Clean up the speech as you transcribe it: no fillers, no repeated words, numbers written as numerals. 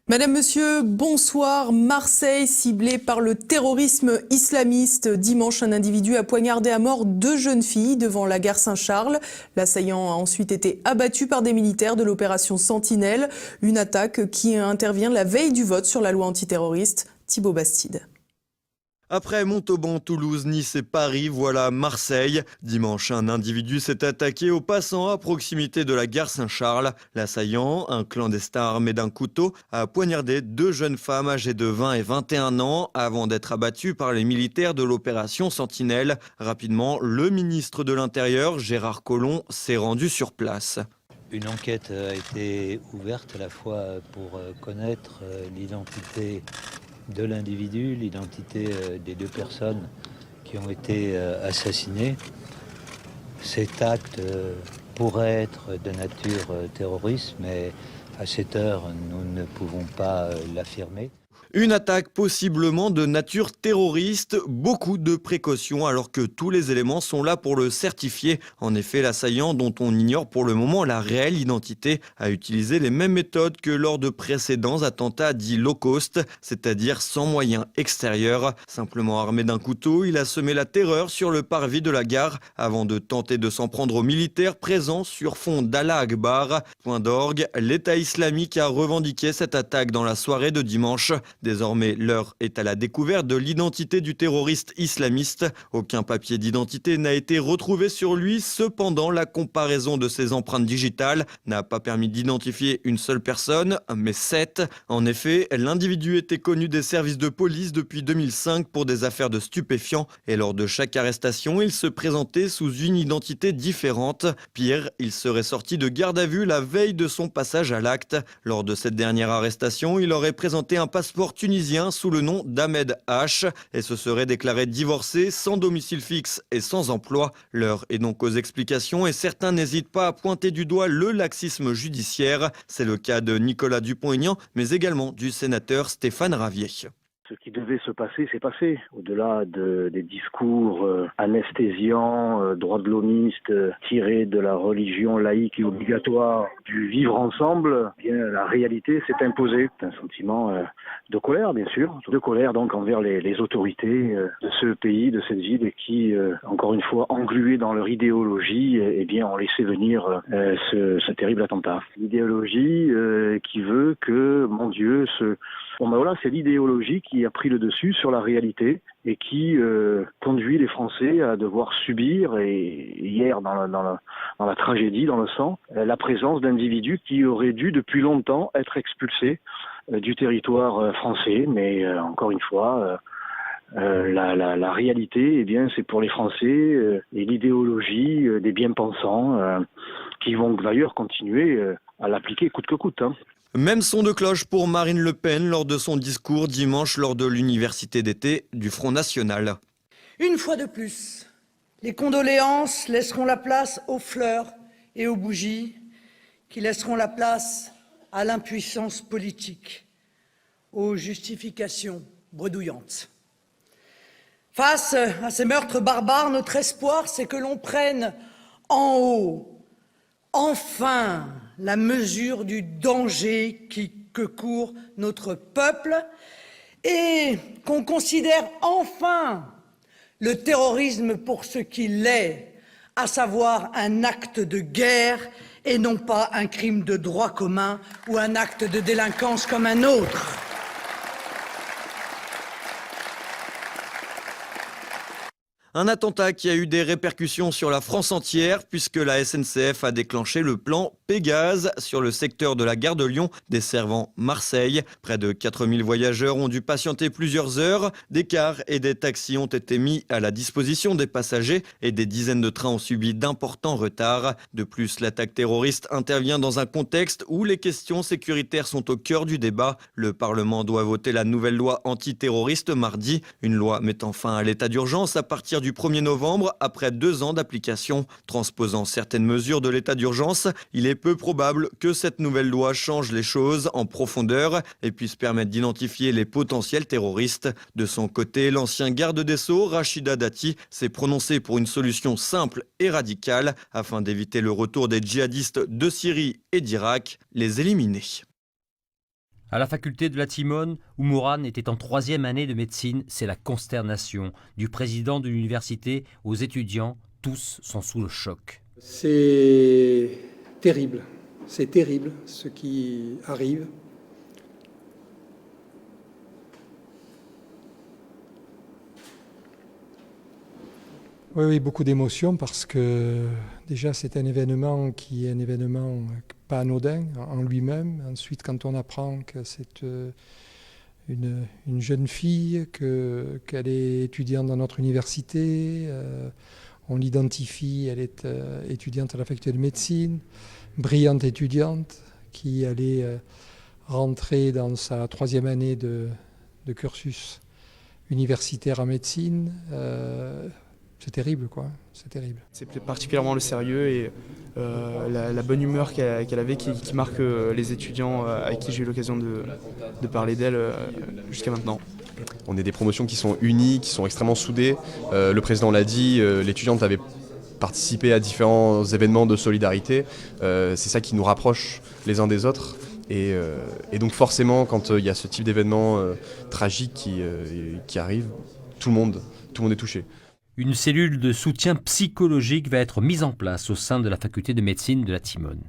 Madame, Monsieur, bonsoir. Marseille, ciblée par le terrorisme islamiste. Dimanche, un individu a poignardé à mort 2 jeunes filles devant la gare Saint-Charles. L'assaillant a ensuite été abattu par des militaires de l'opération Sentinelle. Une attaque qui intervient la veille du vote sur la loi antiterroriste. Thibaut Bastide. Après Montauban, Toulouse, Nice et Paris, voilà Marseille. Dimanche, un individu s'est attaqué aux passants à proximité de la gare Saint-Charles. L'assaillant, un clandestin armé d'un couteau, a poignardé 2 jeunes femmes âgées de 20 et 21 ans avant d'être abattu par les militaires de l'opération Sentinelle. Rapidement, le ministre de l'Intérieur, Gérard Collomb, s'est rendu sur place. Une enquête a été ouverte à la fois pour connaître l'identité de l'individu, l'identité des 2 personnes qui ont été assassinées. Cet acte pourrait être de nature terroriste, mais à cette heure, nous ne pouvons pas l'affirmer. Une attaque possiblement de nature terroriste, beaucoup de précautions alors que tous les éléments sont là pour le certifier. En effet, l'assaillant, dont on ignore pour le moment la réelle identité, a utilisé les mêmes méthodes que lors de précédents attentats dits low cost, c'est-à-dire sans moyens extérieurs. Simplement armé d'un couteau, il a semé la terreur sur le parvis de la gare avant de tenter de s'en prendre aux militaires présents sur fond d'Allah Akbar. Point d'orgue, l'État islamique a revendiqué cette attaque dans la soirée de dimanche. Désormais, l'heure est à la découverte de l'identité du terroriste islamiste. Aucun papier d'identité n'a été retrouvé sur lui. Cependant, la comparaison de ses empreintes digitales n'a pas permis d'identifier une seule personne, mais 7. En effet, l'individu était connu des services de police depuis 2005 pour des affaires de stupéfiants. Et lors de chaque arrestation, il se présentait sous une identité différente. Pire, il serait sorti de garde à vue la veille de son passage à l'acte. Lors de cette dernière arrestation, il aurait présenté un passeport tunisien sous le nom d'Ahmed H et se serait déclaré divorcé, sans domicile fixe et sans emploi. L'heure est donc aux explications et certains n'hésitent pas à pointer du doigt le laxisme judiciaire. C'est le cas de Nicolas Dupont-Aignan, mais également du sénateur Stéphane Ravier. Ce qui devait se passer s'est passé. Au-delà des discours anesthésiants, droits de l'homiste, tirés de la religion laïque et obligatoire du vivre ensemble, eh bien, la réalité s'est imposée. C'est un sentiment de colère, bien sûr. De colère donc envers les autorités de ce pays, de cette ville, qui, encore une fois, englués dans leur idéologie, eh bien, ont laissé venir ce terrible attentat. L'idéologie qui veut que, mon Dieu, bon ben voilà, c'est l'idéologie qui a pris le dessus sur la réalité et qui conduit les Français à devoir subir, et hier dans la tragédie, dans le sang, la présence d'individus qui auraient dû depuis longtemps être expulsés du territoire français. Mais encore une fois, la réalité, eh bien, c'est pour les Français et l'idéologie des bien-pensants qui vont d'ailleurs continuer à l'appliquer coûte que coûte. Même son de cloche pour Marine Le Pen lors de son discours dimanche lors de l'université d'été du Front National. Une fois de plus, les condoléances laisseront la place aux fleurs et aux bougies qui laisseront la place à l'impuissance politique, aux justifications bredouillantes. Face à ces meurtres barbares, notre espoir, c'est que l'on prenne en haut, enfin, la mesure du danger que court notre peuple et qu'on considère enfin le terrorisme pour ce qu'il est, à savoir un acte de guerre et non pas un crime de droit commun ou un acte de délinquance comme un autre. Un attentat qui a eu des répercussions sur la France entière puisque la SNCF a déclenché le plan Pégase sur le secteur de la gare de Lyon desservant Marseille. Près de 4000 voyageurs ont dû patienter plusieurs heures. Des cars et des taxis ont été mis à la disposition des passagers et des dizaines de trains ont subi d'importants retards. De plus, l'attaque terroriste intervient dans un contexte où les questions sécuritaires sont au cœur du débat. Le Parlement doit voter la nouvelle loi antiterroriste mardi, une loi mettant fin à l'état d'urgence à partir du 1er novembre, après 2 ans d'application. Transposant certaines mesures de l'état d'urgence, il est peu probable que cette nouvelle loi change les choses en profondeur et puisse permettre d'identifier les potentiels terroristes. De son côté, l'ancien garde des Sceaux, Rachida Dati, s'est prononcé pour une solution simple et radicale afin d'éviter le retour des djihadistes de Syrie et d'Irak, les éliminer. À la faculté de la Timone, où Mourane était en 3e année de médecine, c'est la consternation. Du président de l'université aux étudiants, tous sont sous le choc. C'est terrible ce qui arrive. Oui, beaucoup d'émotions parce que déjà c'est un événement qui est un événement pas anodin en lui-même. Ensuite, quand on apprend que c'est une jeune fille, qu'elle est étudiante dans notre université, on l'identifie, elle est étudiante à la faculté de médecine, brillante étudiante qui allait rentrer dans sa 3e année de cursus universitaire en médecine. C'est terrible, quoi. C'est terrible. C'est particulièrement le sérieux et la bonne humeur qu'elle avait qui marque les étudiants avec qui j'ai eu l'occasion de parler d'elle jusqu'à maintenant. On est des promotions qui sont unies, qui sont extrêmement soudées. Le président l'a dit, l'étudiante avait participé à différents événements de solidarité. C'est ça qui nous rapproche les uns des autres. Et donc forcément, quand il y a ce type d'événement tragique qui arrive, tout le monde est touché. Une cellule de soutien psychologique va être mise en place au sein de la faculté de médecine de la Timone.